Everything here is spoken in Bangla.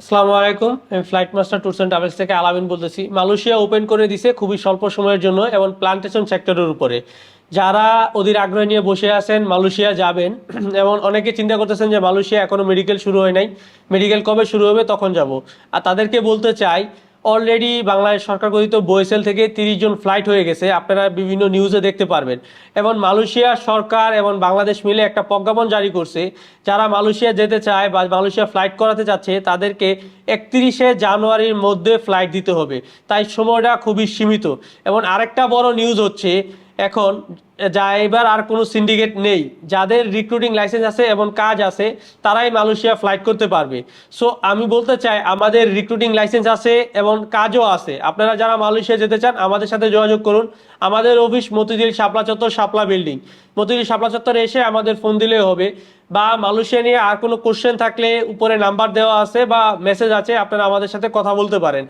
আসসালামু আলাইকুম, আমি flight master tours and travels থেকে আলামিন বলতেছি। মালয়েশিয়া ওপেন করে দিছে খুবই স্বল্প সময়ের জন্য এবং প্লান্টেশন সেক্টরের উপরে। যারা অধীর আগ্রহ নিয়ে বসে আছেন মালয়েশিয়া যাবেন এবং অনেকে চিন্তা করতেছেন যে মালয়েশিয়া এখনো মেডিকেল শুরু হয় নাই, মেডিকেল কবে শুরু হবে তখন যাব। আর তাদেরকে বলতে চাই, অলরেডি বাংলাদেশ সরকার গঠিত বোয়েসেল থেকে 30 জন ফ্লাইট হয়ে গেছে, আপনারা বিভিন্ন নিউজে দেখতে পারবেন। এবং মালয়েশিয়া সরকার এবং বাংলাদেশ মিলে একটা প্রজ্ঞাপন জারি করছে, যারা মালয়েশিয়া যেতে চায় বা মালয়েশিয়া ফ্লাইট করাতে চাচ্ছে তাদেরকে 31শে জানুয়ারির মধ্যে ফ্লাইট দিতে হবে। তাই সময়টা খুবই সীমিত। এবং আরেকটা বড় নিউজ হচ্ছে, এখন যা এবার আর কোনো সিন্ডিকেট নেই, যাদের রিক্রুটিং লাইসেন্স আছে এবং কাজ আছে তারাই মালয়েশিয়া ফ্লাইট করতে পারবে। সো আমি বলতে চাই, আমাদের রিক্রুটিং লাইসেন্স আছে এবং কাজও আছে, আপনারা যারা মালয়েশিয়া যেতে চান আমাদের সাথে যোগাযোগ করুন। আমাদের অফিস মতিঝিল শাপলা চত্বর, শাপলা বিল্ডিং। মতিঝিল শাপলা চত্বরে এসে আমাদের ফোন দিলেও হবে, বা মালয়েশিয়া নিয়ে আর কোনো কোশ্চেন থাকলে উপরে নাম্বার দেওয়া আছে বা মেসেজ আছে, আপনারা আমাদের সাথে কথা বলতে পারেন।